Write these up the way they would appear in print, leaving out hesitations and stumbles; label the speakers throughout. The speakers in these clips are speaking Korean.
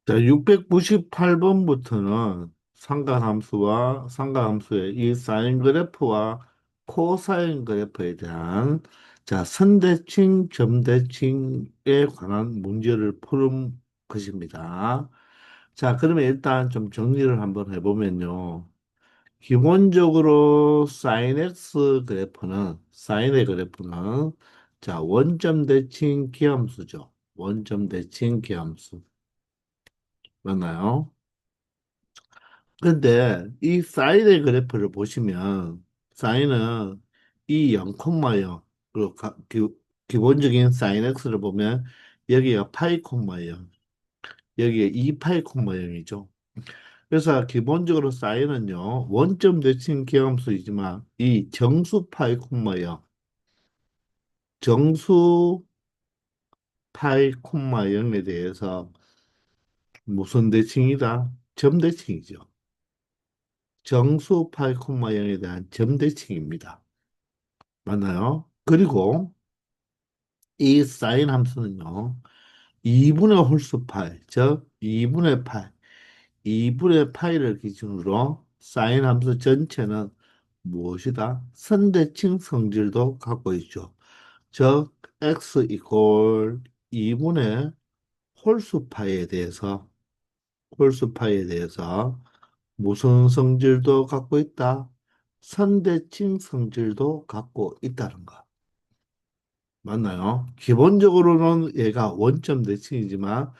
Speaker 1: 자, 698번부터는 상관함수와 상관함수의 이 사인 그래프와 코사인 그래프에 대한 선대칭, 점대칭에 관한 문제를 푸는 것입니다. 자, 그러면 일단 좀 정리를 한번 해보면요. 기본적으로 사인 x 그래프는 사인의 그래프는 원점 대칭 기함수죠. 원점 대칭 기함수. 맞나요? 근데 이 사인의 그래프를 보시면 사인은 이 0,0 그리고 기본적인 사인 x를 보면 여기가 파이 콤마 0, 여기가 2 파이 콤마 0이죠. 그래서 기본적으로 사인은요 원점 대칭 기함수이지만 이 정수 파이 콤마 0, 정수 파이 콤마 0에 대해서 무슨 대칭이다? 점 대칭이죠. 정수 파이 콤마 0에 대한 점 대칭입니다. 맞나요? 그리고 이 사인 함수는요, 2분의 홀수 파이, 즉 2분의 파이, 2분의 파이를 기준으로 사인 함수 전체는 무엇이다? 선대칭 성질도 갖고 있죠. 즉 x 이퀄 2분의 홀수 파이에 대해서 무슨 성질도 갖고 있다? 선대칭 성질도 갖고 있다는 것. 맞나요? 기본적으로는 얘가 원점 대칭이지만,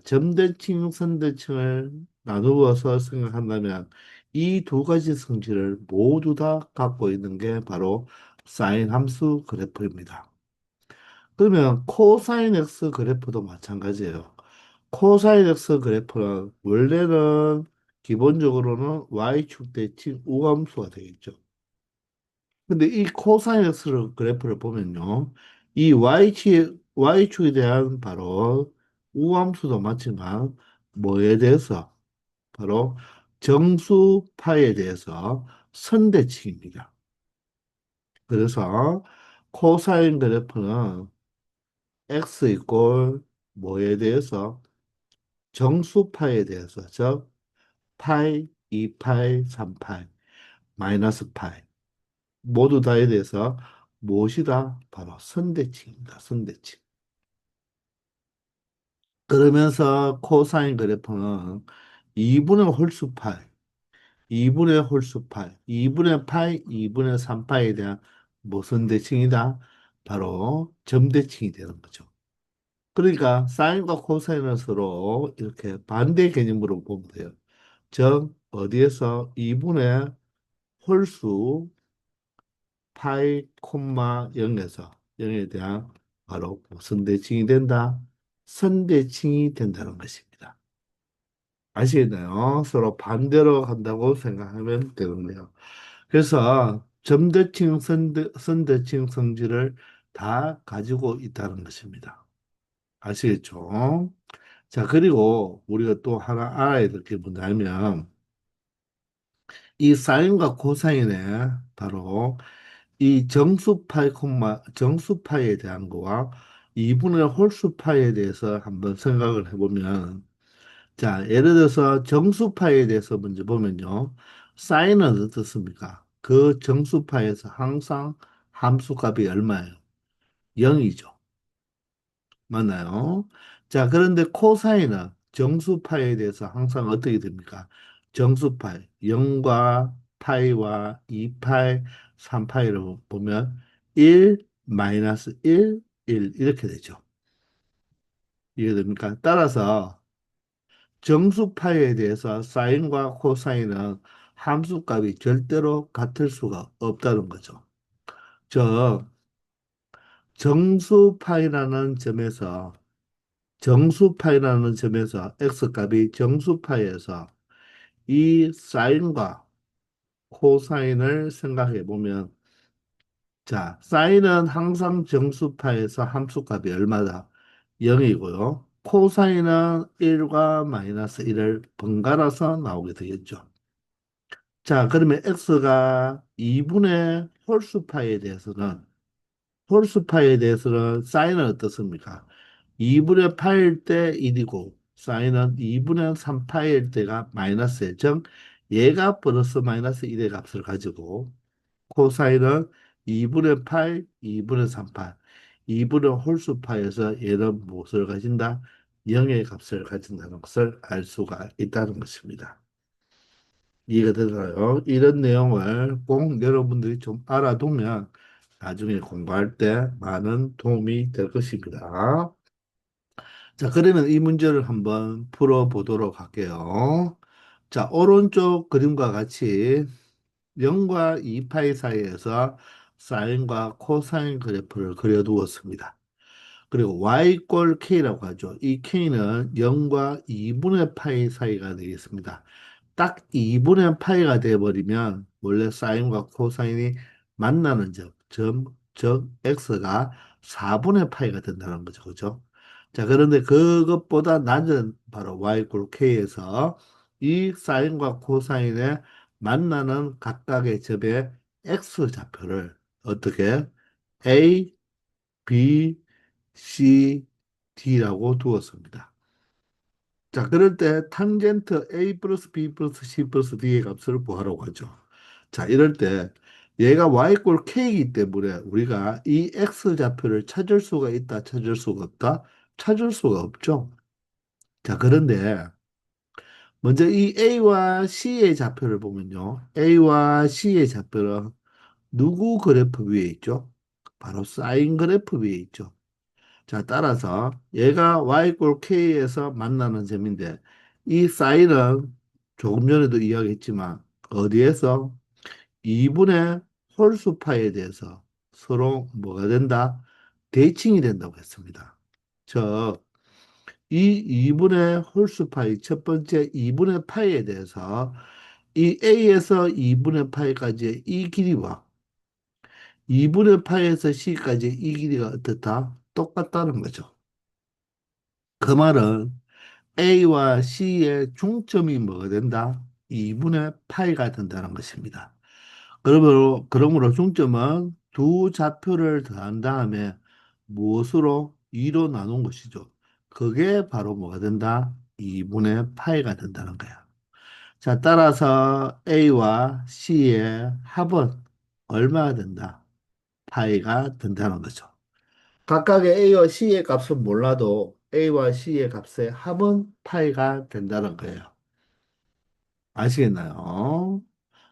Speaker 1: 점대칭, 선대칭을 나누어서 생각한다면 이 두 가지 성질을 모두 다 갖고 있는 게 바로 사인 함수 그래프입니다. 그러면 코사인 x 그래프도 마찬가지예요. 코사인 x 그래프는 원래는 기본적으로는 y축 대칭 우함수가 되겠죠. 근데 이 코사인 x 그래프를 보면요. 이 y축에 대한 바로 우함수도 맞지만 뭐에 대해서 바로 정수 파에 대해서 선대칭입니다. 그래서 코사인 그래프는 x 이꼴 뭐에 대해서 정수파에 대해서 즉 파이, 2파이, 3파이, 마이너스 파이 모두 다에 대해서 무엇이다? 바로 선대칭입니다. 선대칭. 그러면서 코사인 그래프는 2분의 홀수 파이, 2분의 홀수 파이, 2분의 파이, 2분의 3파이에 대한 무슨 대칭이다? 바로 점대칭이 되는 거죠. 그러니까 사인과 코사인은 서로 이렇게 반대 개념으로 보면 돼요. 즉 어디에서 2분의 홀수 파이 콤마 0에서 0에 대한 바로 무슨 대칭이 된다? 선대칭이 된다는 것입니다. 아시겠나요? 서로 반대로 간다고 생각하면 되겠네요. 그래서 점대칭, 선대칭 성질을 다 가지고 있다는 것입니다. 아시겠죠? 자, 그리고 우리가 또 하나 알아야 될 게 뭐냐면, 이 사인과 코사인의 바로 이 정수파에 대한 거와 2분의 홀수파에 대해서 한번 생각을 해보면, 예를 들어서 정수파에 대해서 먼저 보면요. 사인은 어떻습니까? 그 정수파에서 항상 함수값이 얼마예요? 0이죠. 맞나요? 자, 그런데 코사인은 정수파에 대해서 항상 어떻게 됩니까? 정수파이, 0과 파이와 2파이, 3파이를 보면 1, 마이너스 1, 1 이렇게 되죠. 이해됩니까? 따라서 정수파에 대해서 사인과 코사인은 함수값이 절대로 같을 수가 없다는 거죠. 즉, 정수파이라는 점에서 정수파이라는 점에서 x값이 정수파에서 이 사인과 코사인을 생각해 보면 사인은 항상 정수파에서 함수값이 얼마다? 0이고요. 코사인은 1과 마이너스 1을 번갈아서 나오게 되겠죠. 자, 그러면 x가 2분의 홀수파에 대해서는 사인은 어떻습니까? 2분의 8일 때 1이고 사인은 2분의 3파일 때가 마이너스에 즉 얘가 플러스 마이너스 1의 값을 가지고 코사인은 2분의 파이, 2분의 3파, 2분의 홀수파에서 얘는 무엇을 가진다? 0의 값을 가진다는 것을 알 수가 있다는 것입니다. 이해가 되나요? 이런 내용을 꼭 여러분들이 좀 알아두면 나중에 공부할 때 많은 도움이 될 것입니다. 자, 그러면 이 문제를 한번 풀어보도록 할게요. 자, 오른쪽 그림과 같이 0과 2파이 사이에서 사인과 코사인 그래프를 그려두었습니다. 그리고 y k라고 하죠. 이 k는 0과 2분의 파이 사이가 되겠습니다. 딱 2분의 파이가 돼버리면 원래 사인과 코사인이 만나는 즉 x가 4분의 파이가 된다는 거죠. 그죠? 자, 그런데 그것보다 낮은 바로 y k에서 이 사인과 코사인의 만나는 각각의 점의 x 좌표를 어떻게 a, b, c, d라고 두었습니다. 자, 그럴 때 탄젠트 A 플러스 B 플러스 C 플러스 D의 값을 구하라고 하죠. 자, 이럴 때 얘가 Y꼴 K이기 때문에 우리가 이 X 좌표를 찾을 수가 있다, 찾을 수가 없다? 찾을 수가 없죠. 자, 그런데 먼저 이 A와 C의 좌표를 보면요. A와 C의 좌표는 누구 그래프 위에 있죠? 바로 사인 그래프 위에 있죠. 자, 따라서 얘가 y꼴 k에서 만나는 점인데 이 사인은 조금 전에도 이야기했지만 어디에서 2분의 홀수파에 대해서 서로 뭐가 된다? 대칭이 된다고 했습니다. 즉, 이 2분의 홀수파의 첫 번째 2분의 파이에 대해서 이 a에서 2분의 파이까지의 이 길이와 2분의 파이에서 c까지의 이 길이가 어떻다? 똑같다는 거죠. 그 말은 A와 C의 중점이 뭐가 된다? 2분의 파이가 된다는 것입니다. 그러므로 중점은 두 좌표를 더한 다음에 무엇으로 2로 나눈 것이죠. 그게 바로 뭐가 된다? 2분의 파이가 된다는 거야. 자, 따라서 A와 C의 합은 얼마가 된다? 파이가 된다는 거죠. 각각의 A와 C의 값은 몰라도 A와 C의 값의 합은 파이가 된다는 거예요. 아시겠나요?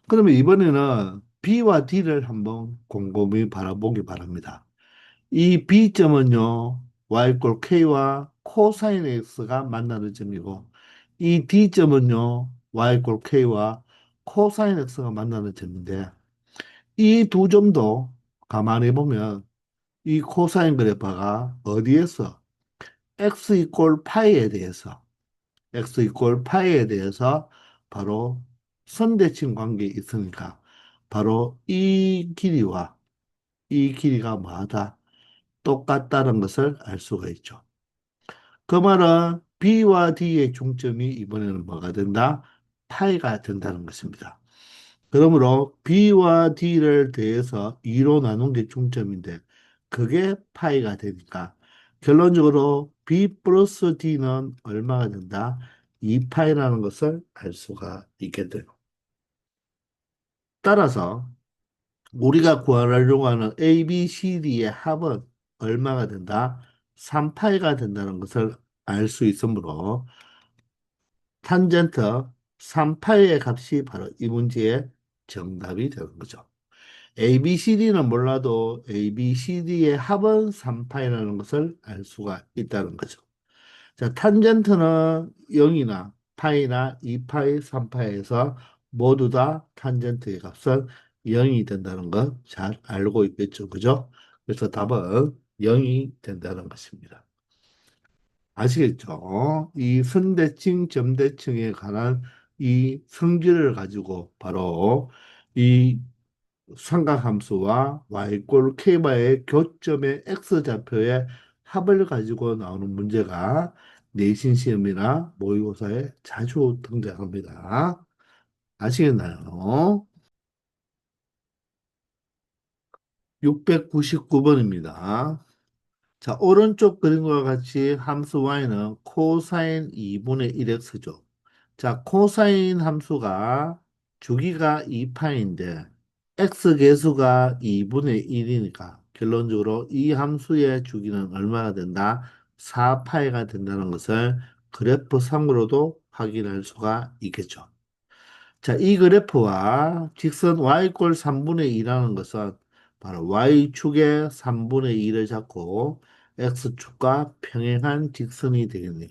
Speaker 1: 그러면 이번에는 B와 D를 한번 곰곰이 바라보기 바랍니다. 이 B점은요, Y꼴 K와 코사인 X가 만나는 점이고, 이 D점은요, Y꼴 K와 코사인 X가 만나는 점인데, 이 두 점도 가만히 보면 이 코사인 그래프가 어디에서 x 이꼴 파이에 대해서 바로 선대칭 관계에 있으니까 바로 이 길이와 이 길이가 뭐하다 똑같다는 것을 알 수가 있죠. 그 말은 B와 D의 중점이 이번에는 뭐가 된다? 파이가 된다는 것입니다. 그러므로 B와 D를 대해서 2로 나눈 게 중점인데 그게 파이가 되니까 결론적으로 B 플러스 D는 얼마가 된다? 2파이라는 것을 알 수가 있게 돼요. 따라서 우리가 구하려고 하는 A, B, C, D의 합은 얼마가 된다? 3파이가 된다는 것을 알 수 있으므로 탄젠트 3파이의 값이 바로 이 문제의 정답이 되는 거죠. ABCD는 몰라도 ABCD의 합은 3파이라는 것을 알 수가 있다는 거죠. 자, 탄젠트는 0이나 파이나 2파이, 3파이에서 모두 다 탄젠트의 값은 0이 된다는 것 잘 알고 있겠죠. 그죠? 그래서 답은 0이 된다는 것입니다. 아시겠죠? 이 선대칭, 점대칭에 관한 이 성질을 가지고 바로 이 삼각함수와 y꼴 k바의 교점의 x좌표의 합을 가지고 나오는 문제가 내신 시험이나 모의고사에 자주 등장합니다. 아시겠나요? 699번입니다. 자, 오른쪽 그림과 같이 함수 y는 코사인 2분의 1x죠. 자, 코사인 함수가 주기가 2파인데 x 계수가 2분의 1이니까 결론적으로 이 함수의 주기는 얼마가 된다? 4파이가 된다는 것을 그래프 상으로도 확인할 수가 있겠죠. 자, 이 그래프와 직선 y꼴 3분의 2라는 것은 바로 y축의 3분의 2를 잡고 x축과 평행한 직선이 되겠네요.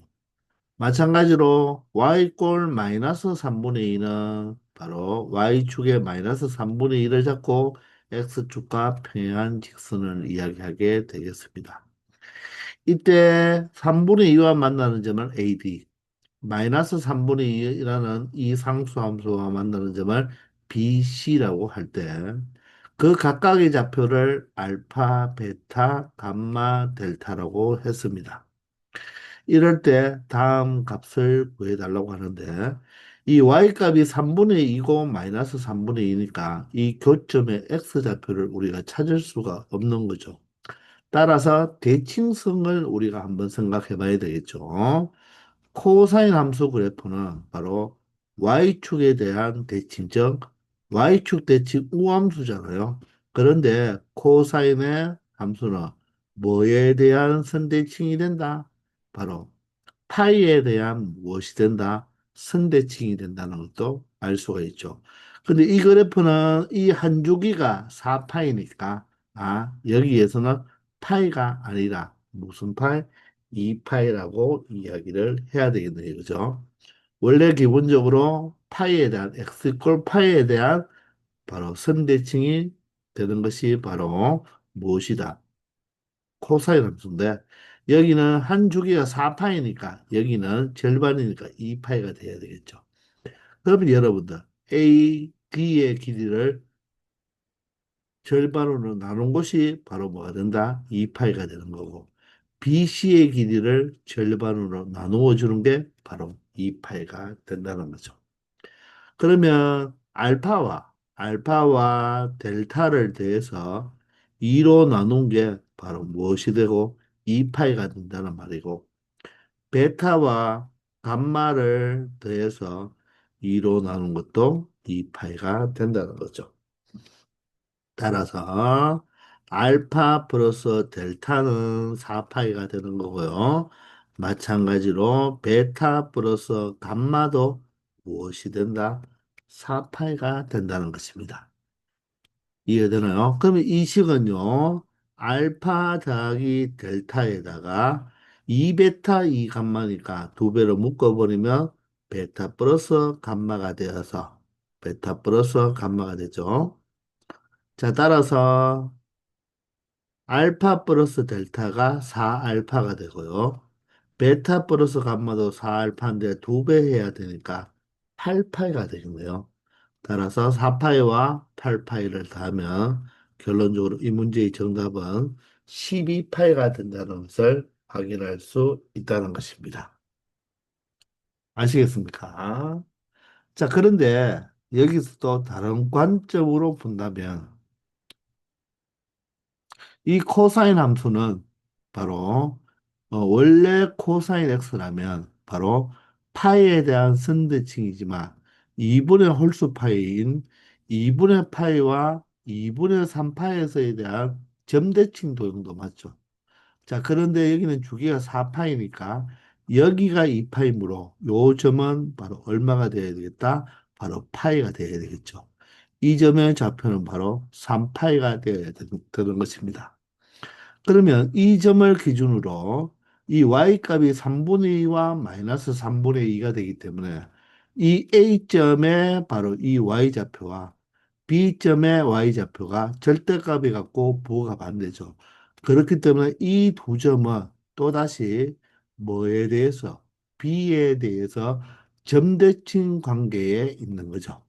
Speaker 1: 마찬가지로 y꼴 마이너스 3분의 2는 바로 y축의 마이너스 3분의 2를 잡고 x축과 평행한 직선을 이야기하게 되겠습니다. 이때 3분의 2와 만나는 점은 AD, 마이너스 3분의 2라는 이 상수함수와 만나는 점을 BC라고 할 때 그 각각의 좌표를 알파, 베타, 감마, 델타라고 했습니다. 이럴 때 다음 값을 구해달라고 하는데 이 y값이 3분의 2고 마이너스 3분의 2니까 이 교점의 x좌표를 우리가 찾을 수가 없는 거죠. 따라서 대칭성을 우리가 한번 생각해 봐야 되겠죠. 코사인 함수 그래프는 바로 y축에 대한 대칭, 즉 y축 대칭 우함수잖아요. 그런데 코사인의 함수는 뭐에 대한 선대칭이 된다? 바로 파이에 대한 무엇이 된다? 선대칭이 된다는 것도 알 수가 있죠. 근데 이 그래프는 이 한 주기가 4파이니까 여기에서는 파이가 아니라 무슨 파이? 2파이라고 이야기를 해야 되겠네요. 그죠? 원래 기본적으로 파이에 대한 x 이퀄 파이에 대한 바로 선대칭이 되는 것이 바로 무엇이다? 코사인 함수인데 여기는 한 주기가 4파이니까 여기는 절반이니까 2파이가 돼야 되겠죠. 그러면 여러분들 A, D의 길이를 절반으로 나눈 것이 바로 뭐가 된다? 2파이가 되는 거고 BC의 길이를 절반으로 나누어 주는 게 바로 2파이가 된다는 거죠. 그러면 알파와 델타를 더해서 2로 나눈 게 바로 무엇이 되고 2파이가 된다는 말이고 베타와 감마를 더해서 2로 나눈 것도 2파이가 된다는 거죠. 따라서 알파 플러스 델타는 4파이가 되는 거고요. 마찬가지로 베타 플러스 감마도 무엇이 된다? 4파이가 된다는 것입니다. 이해되나요? 그러면 이 식은요, 알파 더하기 델타에다가 2베타 2감마니까 두 배로 묶어버리면 베타 플러스 감마가 되어서 베타 플러스 감마가 되죠. 자, 따라서 알파 플러스 델타가 4알파가 되고요. 베타 플러스 감마도 4알파인데 두 배 해야 되니까 8파이가 되겠네요. 따라서 4파이와 8파이를 더하면 결론적으로 이 문제의 정답은 12파이가 된다는 것을 확인할 수 있다는 것입니다. 아시겠습니까? 자, 그런데 여기서 또 다른 관점으로 본다면 이 코사인 함수는 바로 원래 코사인 x라면 바로 파이에 대한 선대칭이지만 2분의 홀수 파이인 2분의 파이와 2분의 3파이에서에 대한 점대칭 도형도 맞죠. 자, 그런데 여기는 주기가 4파이니까 여기가 2파이므로 요 점은 바로 얼마가 되어야 되겠다? 바로 파이가 되어야 되겠죠. 이 점의 좌표는 바로 3파이가 되어야 되는 것입니다. 그러면 이 점을 기준으로 이 y값이 3분의 2와 마이너스 3분의 2가 되기 때문에 이 A점의 바로 이 y좌표와 B점의 y좌표가 절대값이 같고 부호가 반대죠. 그렇기 때문에 이 두 점은 또다시 뭐에 대해서 B에 대해서 점대칭 관계에 있는 거죠.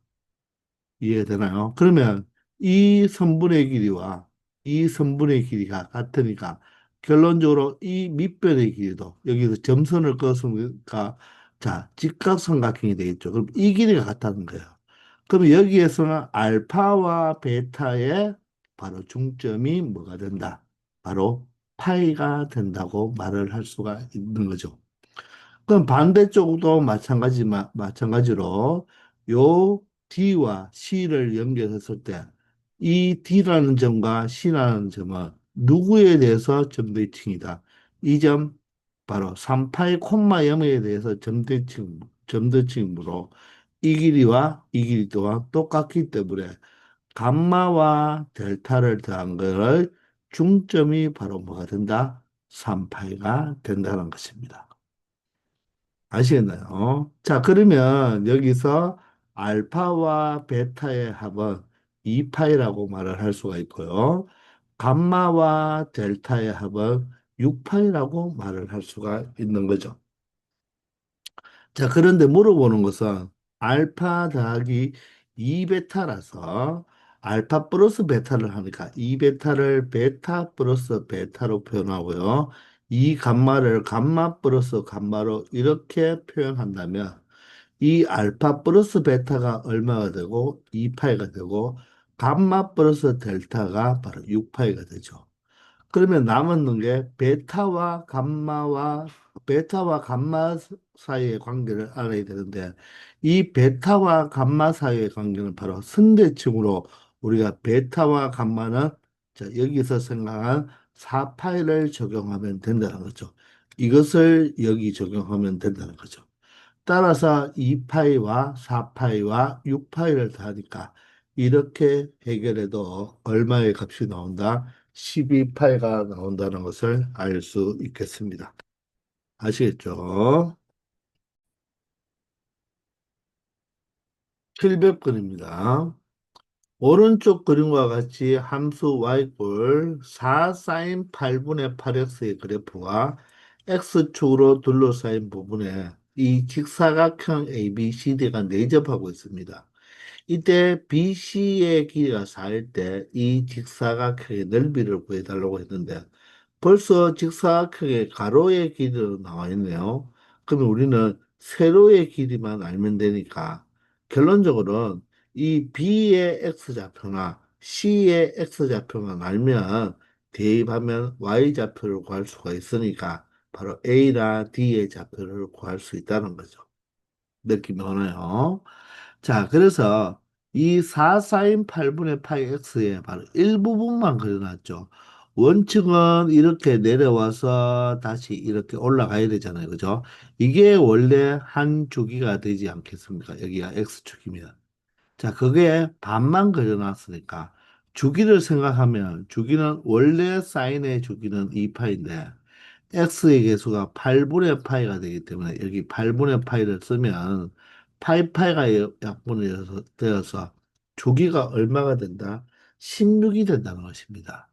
Speaker 1: 이해되나요? 그러면 이 선분의 길이와 이 선분의 길이가 같으니까 결론적으로 이 밑변의 길이도 여기서 점선을 그었으니까 자 직각삼각형이 되겠죠. 그럼 이 길이가 같다는 거예요. 그럼 여기에서는 알파와 베타의 바로 중점이 뭐가 된다? 바로 파이가 된다고 말을 할 수가 있는 거죠. 그럼 반대쪽도 마찬가지로 요 D와 C를 연결했을 때 이 D라는 점과 C라는 점은 누구에 대해서 점대칭이다. 이 점 바로 3파이 콤마 0에 대해서 점대칭이므로 이 길이와 이 길이 또한 똑같기 때문에 감마와 델타를 더한 거를 중점이 바로 뭐가 된다? 3파이가 된다는 것입니다. 아시겠나요? 자, 그러면 여기서 알파와 베타의 합은 2파이라고 말을 할 수가 있고요. 감마와 델타의 합은 6파이라고 말을 할 수가 있는 거죠. 자, 그런데 물어보는 것은 알파 더하기 2베타라서 알파 플러스 베타를 하니까 2베타를 베타 플러스 베타로 표현하고요. 이 감마를 감마 플러스 감마로 이렇게 표현한다면 이 알파 플러스 베타가 얼마가 되고 2파이가 되고 감마 플러스 델타가 바로 6파이가 되죠. 그러면 남은 게 베타와 감마 사이의 관계를 알아야 되는데 이 베타와 감마 사이의 관계는 바로 선대칭으로 우리가 베타와 감마는 자, 여기서 생각한 4파이를 적용하면 된다는 거죠. 이것을 여기 적용하면 된다는 거죠. 따라서 2파이와 4파이와 6파이를 더하니까 이렇게 해결해도 얼마의 값이 나온다? 12파이가 나온다는 것을 알 수 있겠습니다. 아시겠죠? 700번입니다. 오른쪽 그림과 같이 함수 y꼴 4 사인 8분의 8x의 그래프가 x축으로 둘러싸인 부분에 이 직사각형 ABCD가 내접하고 있습니다. 이때 BC의 길이가 4일 때 이 직사각형의 넓이를 구해달라고 했는데 벌써 직사각형의 가로의 길이로 나와 있네요. 그러면 우리는 세로의 길이만 알면 되니까 결론적으로는 이 B의 X좌표나 C의 X좌표만 알면 대입하면 Y좌표를 구할 수가 있으니까 바로 A나 D의 좌표를 구할 수 있다는 거죠. 느낌이 오나요? 자, 그래서 이 4 사인 8분의 파이 x의 바로 일부분만 그려놨죠. 원칙은 이렇게 내려와서 다시 이렇게 올라가야 되잖아요. 그죠? 이게 원래 한 주기가 되지 않겠습니까? 여기가 x축이면. 자, 그게 반만 그려놨으니까 주기를 생각하면 주기는 원래 사인의 주기는 2파인데 x의 개수가 8분의 파이가 되기 때문에 여기 8분의 파이를 쓰면 파이가 약분이 되어서 조기가 얼마가 된다? 16이 된다는 것입니다.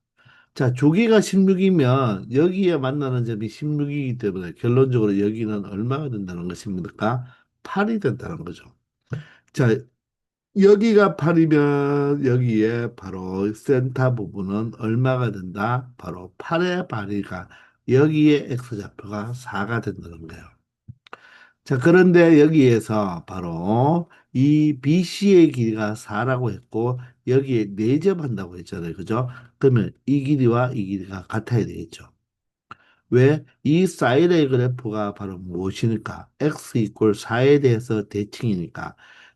Speaker 1: 자, 조기가 16이면 여기에 만나는 점이 16이기 때문에 결론적으로 여기는 얼마가 된다는 것입니까? 8이 된다는 거죠. 자, 여기가 8이면 여기에 바로 센터 부분은 얼마가 된다? 바로 8의 발이가 여기에 x좌표가 4가 된다는 거예요. 자, 그런데 여기에서 바로 이 BC의 길이가 4라고 했고 여기에 내접한다고 했잖아요. 그죠? 그러면 이 길이와 이 길이가 같아야 되겠죠. 왜? 이 사이의 그래프가 바로 무엇이니까? x 이퀄 4에 대해서 대칭이니까.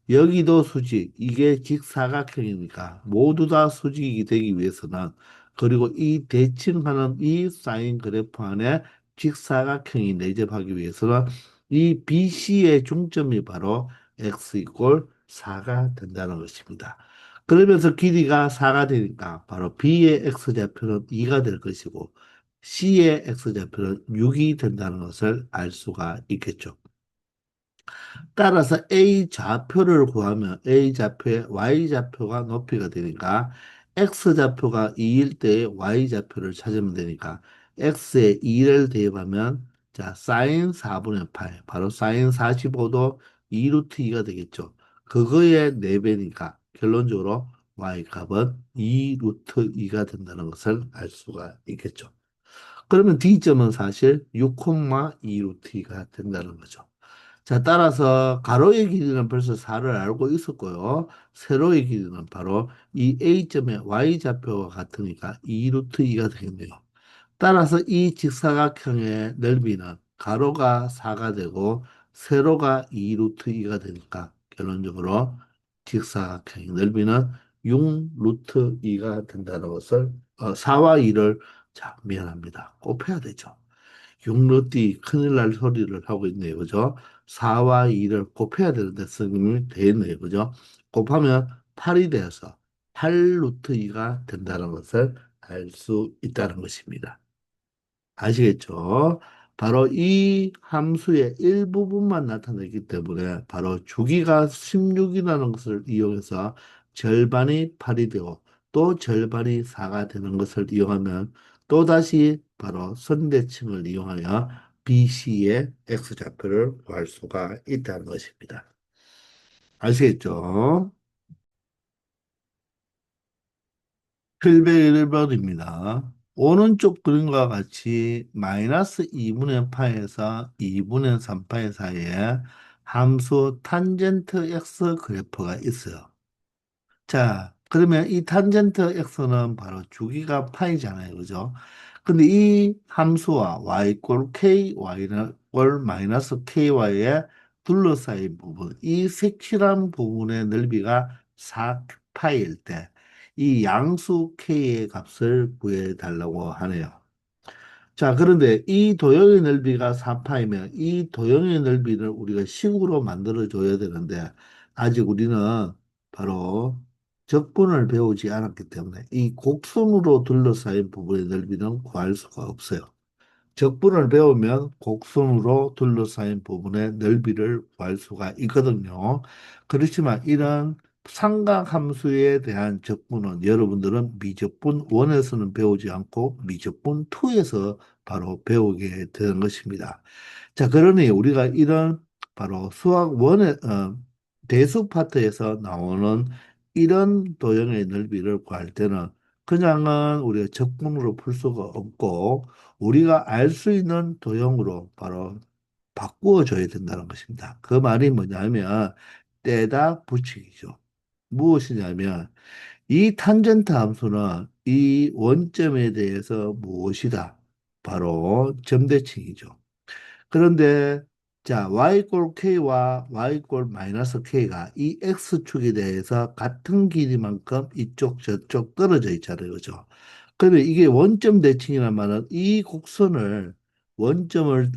Speaker 1: 여기도 수직, 이게 직사각형이니까 모두 다 수직이 되기 위해서는 그리고 이 대칭하는 이 사인 그래프 안에 직사각형이 내접하기 위해서는 이 BC의 중점이 바로 x 이퀄 4가 된다는 것입니다. 그러면서 길이가 4가 되니까 바로 B의 x좌표는 2가 될 것이고 C의 x좌표는 6이 된다는 것을 알 수가 있겠죠. 따라서 A 좌표를 구하면 A 좌표의 Y 좌표가 높이가 되니까 X 좌표가 2일 때 Y 좌표를 찾으면 되니까 X에 2를 대입하면 자 사인 4분의 8 바로 사인 45도 2 루트 2가 되겠죠. 그거의 4배니까 결론적으로 Y 값은 2 루트 2가 된다는 것을 알 수가 있겠죠. 그러면 D점은 사실 6,2 루트 2가 된다는 거죠. 자, 따라서 가로의 길이는 벌써 4를 알고 있었고요. 세로의 길이는 바로 이 A점의 Y좌표와 같으니까 2 루트 2가 되겠네요. 따라서 이 직사각형의 넓이는 가로가 4가 되고 세로가 2 루트 2가 되니까 결론적으로 직사각형의 넓이는 6 루트 2가 된다는 것을 4와 2를 자, 미안합니다. 곱해야 되죠. 6루트 큰일 날 소리를 하고 있네요. 그죠? 4와 2를 곱해야 되는데 성님이 되었네요. 그죠? 곱하면 8이 되어서 8루트 2가 된다는 것을 알 수 있다는 것입니다. 아시겠죠? 바로 이 함수의 일부분만 나타내기 때문에 바로 주기가 16이라는 것을 이용해서 절반이 8이 되고 또 절반이 4가 되는 것을 이용하면 또다시 바로 선대칭을 이용하여 BC의 X좌표를 구할 수가 있다는 것입니다. 아시겠죠? 701번입니다. 오른쪽 그림과 같이 마이너스 2분의 파에서 2분의 3파이 사이에 함수 탄젠트 x 그래프가 있어요. 자, 그러면 이 탄젠트 x는 바로 주기가 파이잖아요. 그죠? 근데 이 함수와 y 이꼴 k, y는 꼴 마이너스 ky에 둘러싸인 부분, 이 색칠한 부분의 넓이가 4파일 때, 이 양수 k의 값을 구해 달라고 하네요. 자, 그런데 이 도형의 넓이가 4파이면 이 도형의 넓이를 우리가 식으로 만들어 줘야 되는데 아직 우리는 바로 적분을 배우지 않았기 때문에 이 곡선으로 둘러싸인 부분의 넓이는 구할 수가 없어요. 적분을 배우면 곡선으로 둘러싸인 부분의 넓이를 구할 수가 있거든요. 그렇지만 이런 삼각함수에 대한 적분은 여러분들은 미적분 1에서는 배우지 않고 미적분 2에서 바로 배우게 되는 것입니다. 자, 그러니 우리가 이런 바로 수학 원의 대수 파트에서 나오는 이런 도형의 넓이를 구할 때는 그냥은 우리가 적분으로 풀 수가 없고 우리가 알 수 있는 도형으로 바로 바꾸어 줘야 된다는 것입니다. 그 말이 뭐냐면 떼다 붙이기죠. 무엇이냐면 이 탄젠트 함수는 이 원점에 대해서 무엇이다? 바로 점대칭이죠. 그런데 자, y꼴 k와 y꼴 마이너스 k가 이 x축에 대해서 같은 길이만큼 이쪽 저쪽 떨어져 있잖아요. 그죠? 그러면 이게 원점 대칭이란 말은 이 곡선을 원점을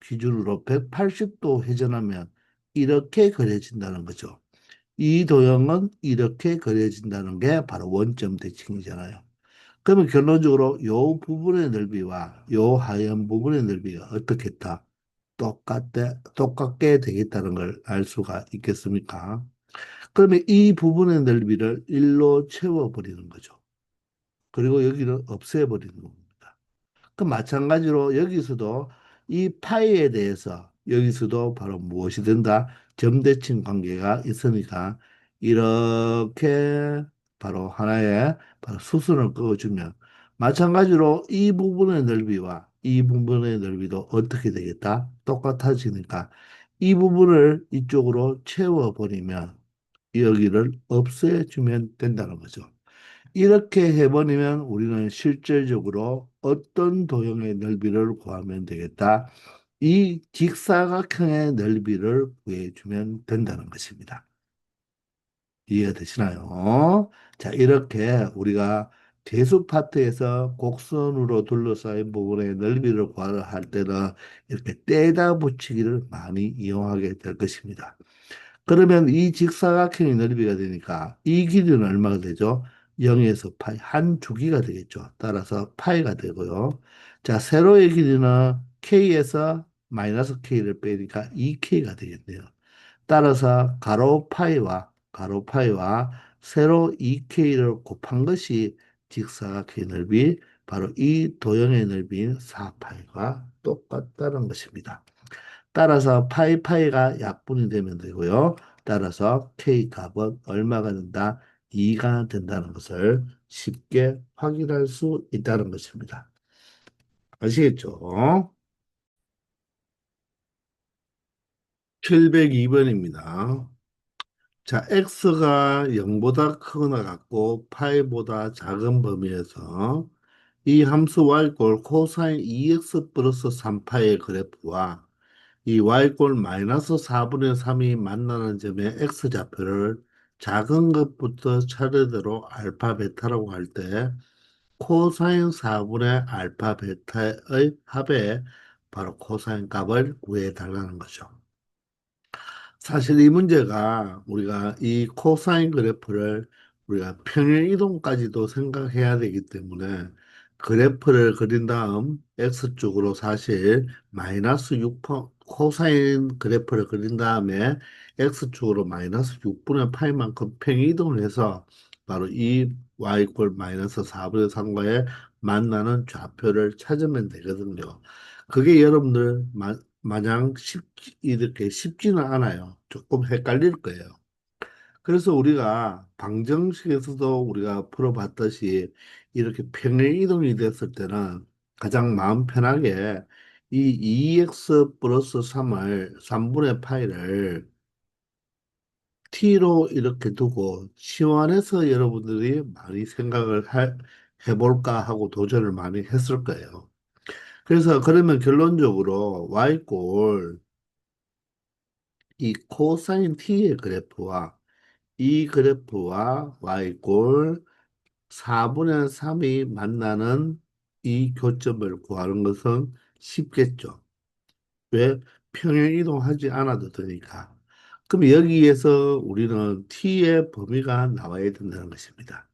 Speaker 1: 기준으로 180도 회전하면 이렇게 그려진다는 거죠. 이 도형은 이렇게 그려진다는 게 바로 원점 대칭이잖아요. 그러면 결론적으로 요 부분의 넓이와 요 하얀 부분의 넓이가 어떻겠다? 똑같게 되겠다는 걸 알 수가 있겠습니까? 그러면 이 부분의 넓이를 1로 채워버리는 거죠. 그리고 여기를 없애버리는 겁니다. 그 마찬가지로 여기서도 이 파이에 대해서 여기서도 바로 무엇이 된다? 점대칭 관계가 있으니까 이렇게 바로 하나의 바로 수순을 그어주면 마찬가지로 이 부분의 넓이와 이 부분의 넓이도 어떻게 되겠다? 똑같아지니까 이 부분을 이쪽으로 채워버리면 여기를 없애주면 된다는 거죠. 이렇게 해버리면 우리는 실질적으로 어떤 도형의 넓이를 구하면 되겠다. 이 직사각형의 넓이를 구해주면 된다는 것입니다. 이해되시나요? 자, 이렇게 우리가 대수 파트에서 곡선으로 둘러싸인 부분의 넓이를 구할 때는 이렇게 떼다 붙이기를 많이 이용하게 될 것입니다. 그러면 이 직사각형의 넓이가 되니까 이 길이는 얼마가 되죠? 0에서 파이, 한 주기가 되겠죠. 따라서 파이가 되고요. 자, 세로의 길이는 k에서 마이너스 k를 빼니까 2k가 되겠네요. 따라서 가로 파이와 세로 2k를 곱한 것이 직사각형의 넓이, 바로 이 도형의 넓이인 4파이가 똑같다는 것입니다. 따라서 파이가 약분이 되면 되고요. 따라서 K 값은 얼마가 된다? 2가 된다는 것을 쉽게 확인할 수 있다는 것입니다. 아시겠죠? 702번입니다. 자, x가 0보다 크거나 같고 파이보다 작은 범위에서 이 함수 y꼴 코사인 2x 플러스 3파의 그래프와 이 y꼴 마이너스 4분의 3이 만나는 점의 x좌표를 작은 것부터 차례대로 알파 베타라고 할 때 코사인 4분의 알파 베타의 합에 바로 코사인 값을 구해 달라는 거죠. 사실 이 문제가 우리가 이 코사인 그래프를 우리가 평행 이동까지도 생각해야 되기 때문에 그래프를 그린 다음 x축으로 사실 마이너스 6 코사인 그래프를 그린 다음에 x축으로 마이너스 6분의 파이만큼 평행 이동을 해서 바로 이 y 이퀄 마이너스 4분의 3과의 만나는 좌표를 찾으면 되거든요. 그게 여러분들 마냥 이렇게 쉽지는 않아요. 조금 헷갈릴 거예요. 그래서 우리가 방정식에서도 우리가 풀어봤듯이 이렇게 평행 이동이 됐을 때는 가장 마음 편하게 이 2x 플러스 3을 3분의 파이를 t로 이렇게 두고 치환해서 여러분들이 많이 해볼까 하고 도전을 많이 했을 거예요. 그래서 그러면 결론적으로 y꼴 이 코사인 t의 그래프와 이 그래프와 y꼴 4분의 3이 만나는 이 교점을 구하는 것은 쉽겠죠. 왜? 평행 이동하지 않아도 되니까. 그럼 여기에서 우리는 t의 범위가 나와야 된다는 것입니다.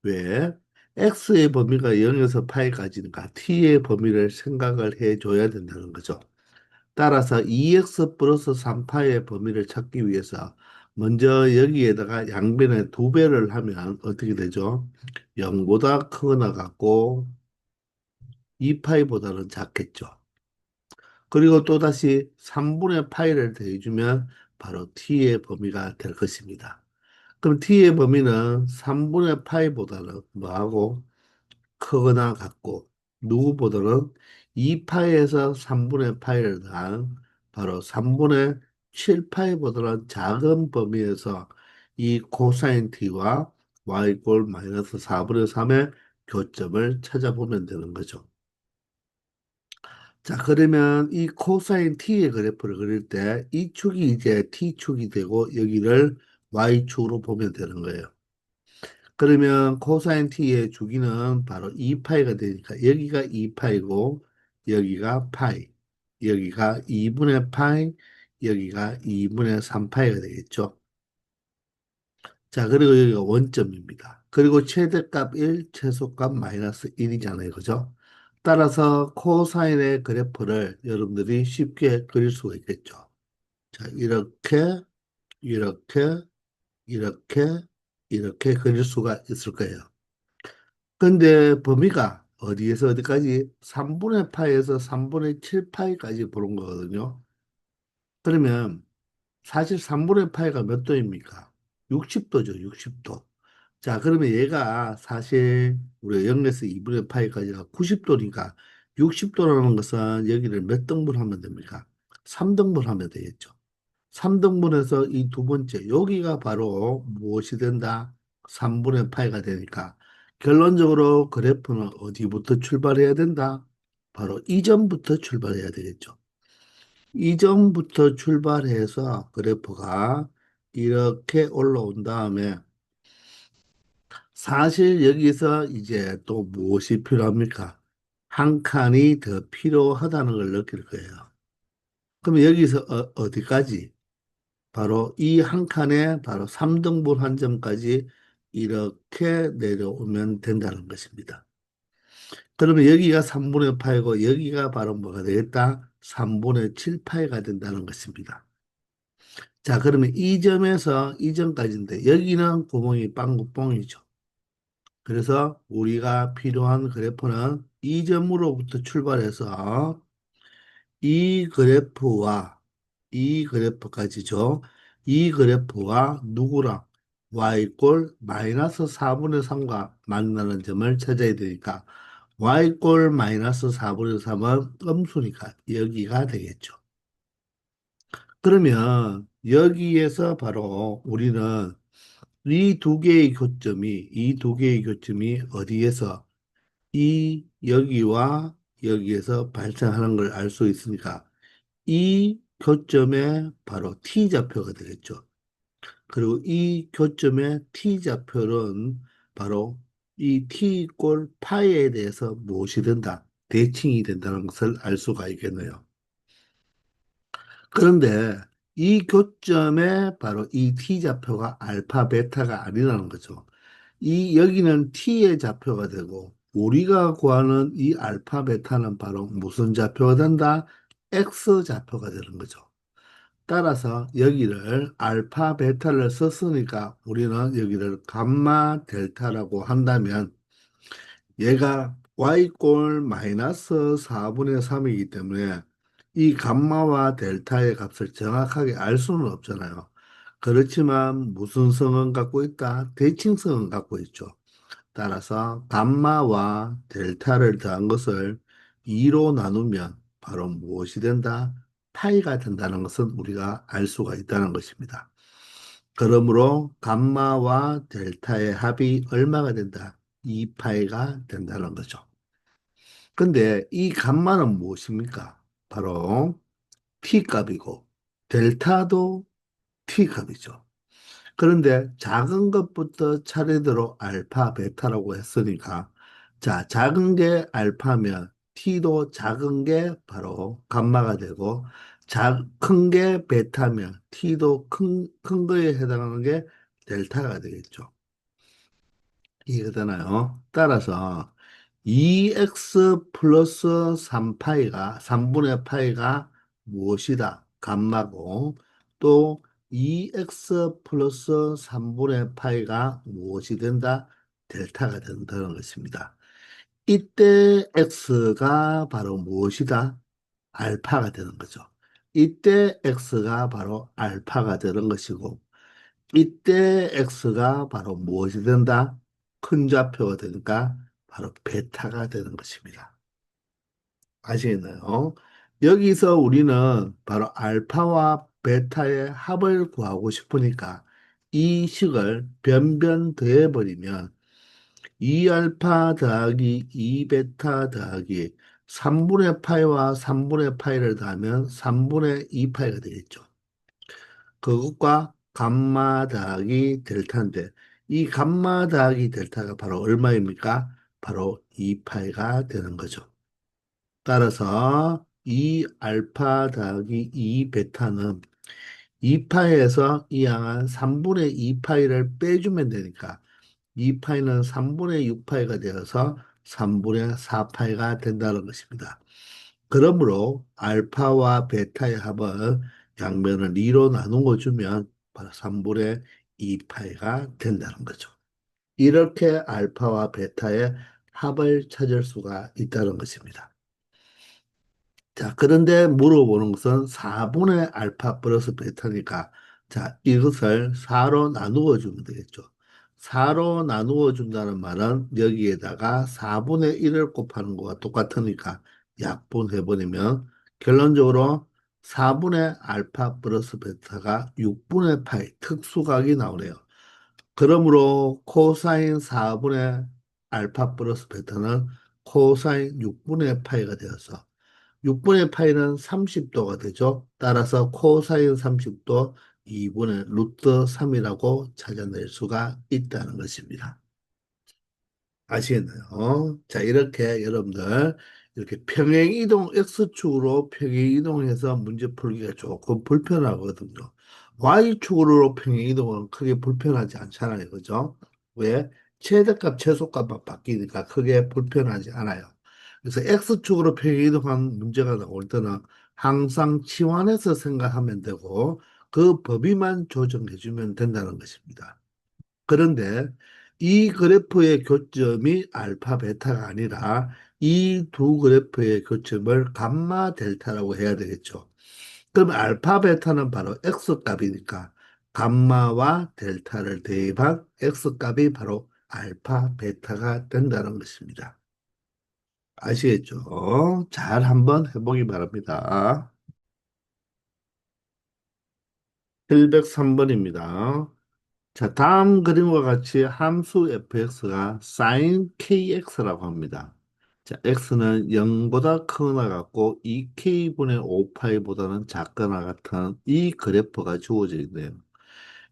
Speaker 1: 왜? x의 범위가 0에서 파이까지니까 t의 범위를 생각을 해줘야 된다는 거죠. 따라서 2x 플러스 3파의 범위를 찾기 위해서 먼저 여기에다가 양변에 두 배를 하면 어떻게 되죠? 0보다 크거나 같고 2파이보다는 작겠죠. 그리고 또다시 3분의 파이를 더해주면 바로 t의 범위가 될 것입니다. 그럼 t의 범위는 3분의 파이보다는 뭐하고 크거나 같고 누구보다는 2파이에서 3분의 파이를 더한 바로 3분의 7파이보다는 작은 범위에서 이 코사인 t와 y 꼴 마이너스 4분의 3의 교점을 찾아보면 되는 거죠. 자, 그러면 이 코사인 t의 그래프를 그릴 때 이 축이 이제 t축이 되고 여기를 y축으로 보면 되는 거예요. 그러면 코사인 t의 주기는 바로 2파이가 되니까 여기가 2파이고 여기가 파이, 여기가 2분의 파이, 여기가 2분의 3파이가 되겠죠. 자, 그리고 여기가 원점입니다. 그리고 최대값 1, 최소값 마이너스 1이잖아요. 그죠? 따라서 코사인의 그래프를 여러분들이 쉽게 그릴 수가 있겠죠. 자, 이렇게, 이렇게, 이렇게, 이렇게 그릴 수가 있을 거예요. 근데 범위가 어디에서 어디까지? 3분의 파에서 3분의 7파이까지 보는 거거든요. 그러면 사실 3분의 파이가 몇 도입니까? 60도죠, 60도. 자, 그러면 얘가 사실 우리가 0에서 2분의 파이까지가 90도니까 60도라는 것은 여기를 몇 등분 하면 됩니까? 3등분 하면 되겠죠. 3등분해서 이 두 번째, 여기가 바로 무엇이 된다? 3분의 파이가 되니까 결론적으로 그래프는 어디부터 출발해야 된다? 바로 이점부터 출발해야 되겠죠. 이점부터 출발해서 그래프가 이렇게 올라온 다음에 사실 여기서 이제 또 무엇이 필요합니까? 한 칸이 더 필요하다는 걸 느낄 거예요. 그럼 여기서 어디까지? 바로 이 한 칸에 바로 3등분 한 점까지 이렇게 내려오면 된다는 것입니다. 그러면 여기가 3분의 파이고 여기가 바로 뭐가 되겠다? 3분의 7파이가 된다는 것입니다. 자, 그러면 이 점에서 이 점까지인데 여기는 구멍이 빵구뽕이죠. 그래서 우리가 필요한 그래프는 이 점으로부터 출발해서 이 그래프와 이 그래프까지죠. 이 그래프와 누구랑 y꼴 마이너스 4분의 3과 만나는 점을 찾아야 되니까 y꼴 마이너스 4분의 3은 음수니까 여기가 되겠죠. 그러면 여기에서 바로 우리는 이 두 개의 교점이 어디에서 이 여기와 여기에서 발생하는 걸 알 수 있으니까 이 교점에 바로 T좌표가 되겠죠. 그리고 이 교점의 T좌표는 바로 이 T 이꼴 파이에 대해서 무엇이 된다? 대칭이 된다는 것을 알 수가 있겠네요. 그런데 이 교점에 바로 이 T좌표가 알파, 베타가 아니라는 거죠. 이 여기는 T의 좌표가 되고 우리가 구하는 이 알파, 베타는 바로 무슨 좌표가 된다? X 좌표가 되는 거죠. 따라서 여기를 알파, 베타를 썼으니까 우리는 여기를 감마, 델타라고 한다면 얘가 y꼴 마이너스 4분의 3이기 때문에 이 감마와 델타의 값을 정확하게 알 수는 없잖아요. 그렇지만 무슨 성은 갖고 있다? 대칭성은 갖고 있죠. 따라서 감마와 델타를 더한 것을 2로 나누면 바로 무엇이 된다? 파이가 된다는 것은 우리가 알 수가 있다는 것입니다. 그러므로 감마와 델타의 합이 얼마가 된다? 2파이가 된다는 거죠. 근데 이 감마는 무엇입니까? 바로 T값이고 델타도 T값이죠. 그런데 작은 것부터 차례대로 알파, 베타라고 했으니까 자, 작은 게 알파면 t도 작은 게 바로 감마가 되고 큰 게 베타면 t도 큰 거에 해당하는 게 델타가 되겠죠. 이해가 되나요? 따라서 2x 플러스 3파이가 3분의 파이가 무엇이다? 감마고 또 2x 플러스 3분의 파이가 무엇이 된다? 델타가 된다는 것입니다. 이때 x가 바로 무엇이다? 알파가 되는 거죠. 이때 x가 바로 알파가 되는 것이고 이때 x가 바로 무엇이 된다? 큰 좌표가 되니까 바로 베타가 되는 것입니다. 아시겠나요? 여기서 우리는 바로 알파와 베타의 합을 구하고 싶으니까 이 식을 변변 더해버리면 2알파 더하기 2베타 더하기 3분의 파이와 3분의 파이를 더하면 3분의 2파이가 되겠죠. 그것과 감마 더하기 델타인데 이 감마 더하기 델타가 바로 얼마입니까? 바로 2파이가 되는 거죠. 따라서 이 알파 더하기 2 베타는 2파이에서 이 양한 3분의 2파이를 빼주면 되니까 2파이는 3분의 6파이가 되어서 3분의 4파이가 된다는 것입니다. 그러므로 알파와 베타의 합은 양면을 2로 나누어 주면 바로 3분의 2파이가 된다는 거죠. 이렇게 알파와 베타의 합을 찾을 수가 있다는 것입니다. 자, 그런데 물어보는 것은 4분의 알파 플러스 베타니까, 자, 이것을 4로 나누어 주면 되겠죠. 4로 나누어 준다는 말은 여기에다가 4분의 1을 곱하는 거와 똑같으니까 약분해버리면 결론적으로 4분의 알파 플러스 베타가 6분의 파이 특수각이 나오네요. 그러므로 코사인 4분의 알파 플러스 베타는 코사인 6분의 파이가 되어서 6분의 파이는 30도가 되죠. 따라서 코사인 30도 2분의 루트 3이라고 찾아낼 수가 있다는 것입니다. 아시겠나요? 자, 이렇게 여러분들 이렇게 평행이동 X축으로 평행이동해서 문제 풀기가 조금 불편하거든요. Y축으로 평행이동은 크게 불편하지 않잖아요. 그죠? 왜? 최대값, 최소값만 바뀌니까 크게 불편하지 않아요. 그래서 X축으로 평행이동한 문제가 나올 때는 항상 치환해서 생각하면 되고 그 범위만 조정해주면 된다는 것입니다. 그런데 이 그래프의 교점이 알파, 베타가 아니라 이 두 그래프의 교점을 감마, 델타라고 해야 되겠죠. 그럼 알파, 베타는 바로 X 값이니까 감마와 델타를 대입한 X 값이 바로 알파, 베타가 된다는 것입니다. 아시겠죠? 잘 한번 해보기 바랍니다. 703번입니다. 자, 다음 그림과 같이 함수 fx가 sin kx라고 합니다. 자, x는 0보다 크거나 같고 2k분의 5파이보다는 작거나 같은 이 그래프가 주어져 있네요.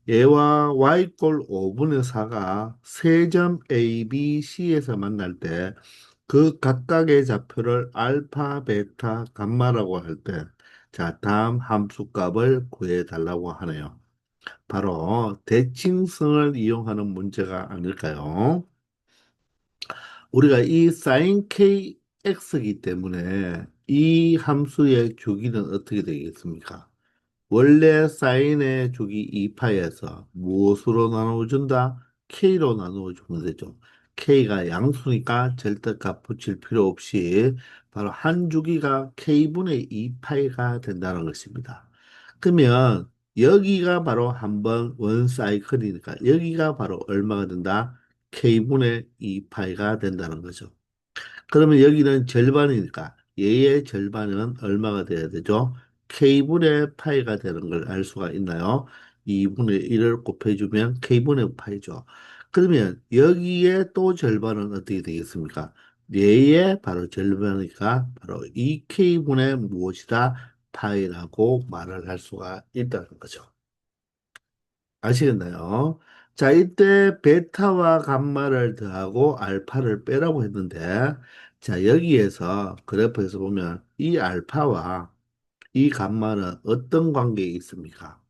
Speaker 1: 얘와 y꼴 5분의 4가 세 점 A, B, C에서 만날 때 그 각각의 좌표를 알파, 베타, 감마라고 할 때, 자, 다음 함수값을 구해달라고 하네요. 바로 대칭성을 이용하는 문제가 아닐까요? 우리가 이 sin kx이기 때문에 이 함수의 주기는 어떻게 되겠습니까? 원래 사인의 주기 2파에서 무엇으로 나누어준다? K로 나누어주면 되죠. K가 양수니까 절대값 붙일 필요 없이 바로 한 주기가 K분의 2파이가 된다는 것입니다. 그러면 여기가 바로 한번 원 사이클이니까 여기가 바로 얼마가 된다? K분의 2파이가 된다는 거죠. 그러면 여기는 절반이니까 얘의 절반은 얼마가 돼야 되죠? k분의 파이가 되는 걸 알 수가 있나요? 2분의 1을 곱해주면 k분의 파이죠. 그러면 여기에 또 절반은 어떻게 되겠습니까? 얘의 바로 절반이니까 바로 2k분의 무엇이다? 파이라고 말을 할 수가 있다는 거죠. 아시겠나요? 자, 이때 베타와 감마를 더하고 알파를 빼라고 했는데, 자, 여기에서 그래프에서 보면 이 알파와 이 감마는 어떤 관계에 있습니까?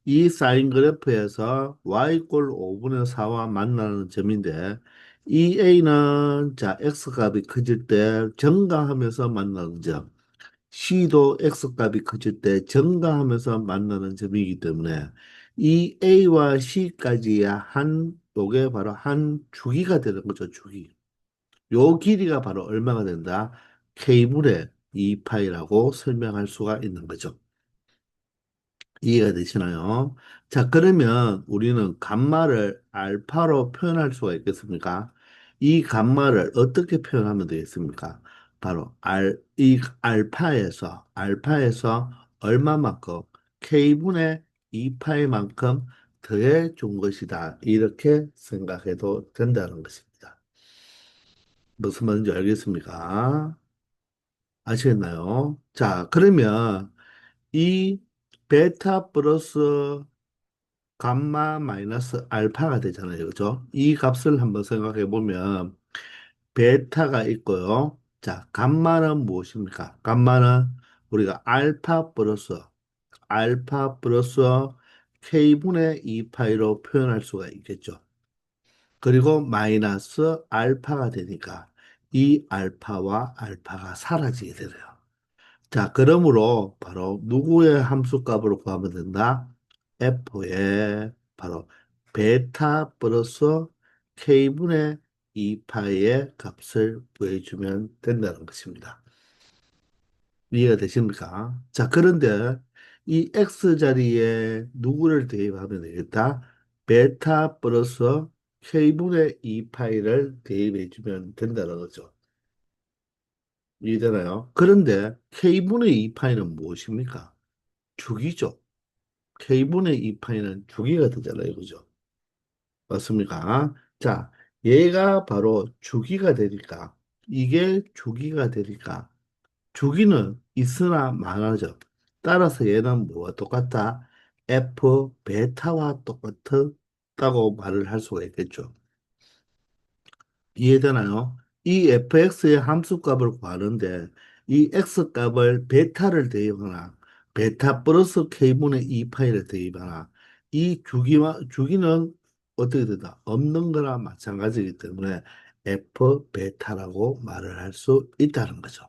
Speaker 1: 이 사인 그래프에서 y 꼴 5분의 4와 만나는 점인데, 이 a는 자, x 값이 커질 때 증가하면서 만나는 점, C도 X값이 커질 때 증가하면서 만나는 점이기 때문에 이 A와 C까지의 요게 바로 한 주기가 되는 거죠, 주기. 요 길이가 바로 얼마가 된다? K분의 2파이라고 설명할 수가 있는 거죠. 이해가 되시나요? 자, 그러면 우리는 감마를 알파로 표현할 수가 있겠습니까? 이 감마를 어떻게 표현하면 되겠습니까? 바로 이 알파에서 얼마만큼 k분의 2파이만큼 더해 준 것이다. 이렇게 생각해도 된다는 것입니다. 무슨 말인지 알겠습니까? 아시겠나요? 자, 그러면 이 베타 플러스 감마 마이너스 알파가 되잖아요. 그죠? 이 값을 한번 생각해 보면 베타가 있고요. 자, 감마는 무엇입니까? 감마는 우리가 알파 플러스 k분의 2파이로 표현할 수가 있겠죠. 그리고 마이너스 알파가 되니까 이 알파와 알파가 사라지게 되네요. 자, 그러므로 바로 누구의 함수값으로 구하면 된다? F의 바로 베타 플러스 K분의 2파이의 값을 구해주면 된다는 것입니다. 이해가 되십니까? 자, 그런데 이 X 자리에 누구를 대입하면 되겠다? 베타 플러스 K분의 2파이를 대입해주면 된다는 거죠. 이해되나요? 그런데 K분의 2파이는 무엇입니까? 주기죠. K분의 2파이는 주기가 되잖아요. 그죠? 맞습니까? 자, 얘가 바로 주기가 되니까, 이게 주기가 되니까, 주기는 있으나 많아져. 따라서 얘는 뭐와 똑같다? F 베타와 똑같다고 말을 할 수가 있겠죠. 이해되나요? 이 fx의 함수값을 구하는데 이 x값을 베타를 대입하나 베타 플러스 k분의 2파이를 대입하나 이 주기는 어떻게 된다? 없는 거나 마찬가지이기 때문에 f 베타라고 말을 할 수 있다는 거죠.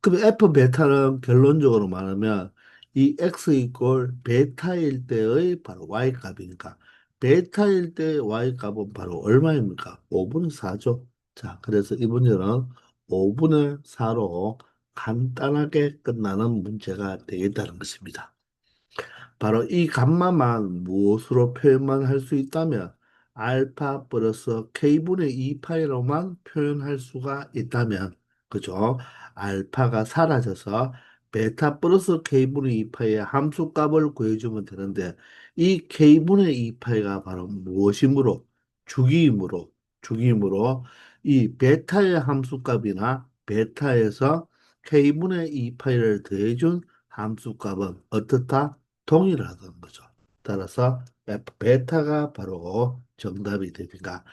Speaker 1: 그럼 F 베타는 결론적으로 말하면 이 X 이꼴 베타일 때의 바로 Y 값이니까 베타일 때 Y 값은 바로 얼마입니까? 5분의 4죠. 자, 그래서 이 문제는 5분의 4로 간단하게 끝나는 문제가 되겠다는 것입니다. 바로 이 값만 무엇으로 표현만 할 수 있다면 알파 플러스 k분의 2파이로만 표현할 수가 있다면 그죠? 알파가 사라져서 베타 플러스 k분의 2파이의 함수값을 구해주면 되는데 이 k분의 2파이가 바로 무엇이므로 주기이므로 이 베타의 함수값이나 베타에서 k분의 2 파이를 더해준 함수값은 어떻다? 동일하다는 거죠. 따라서 베타가 바로 정답이 되니까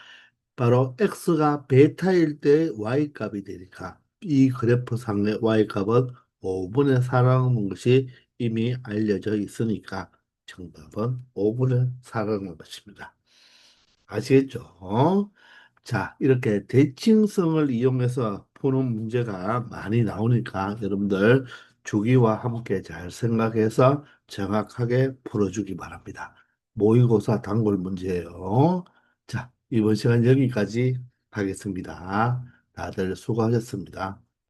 Speaker 1: 바로 x가 베타일 때 y값이 되니까 이 그래프 상의 y값은 5분의 4라는 것이 이미 알려져 있으니까 정답은 5분의 4라는 것입니다. 아시겠죠? 자, 이렇게 대칭성을 이용해서 푸는 문제가 많이 나오니까 여러분들 주기와 함께 잘 생각해서 정확하게 풀어주기 바랍니다. 모의고사 단골 문제예요. 자, 이번 시간 여기까지 하겠습니다. 다들 수고하셨습니다.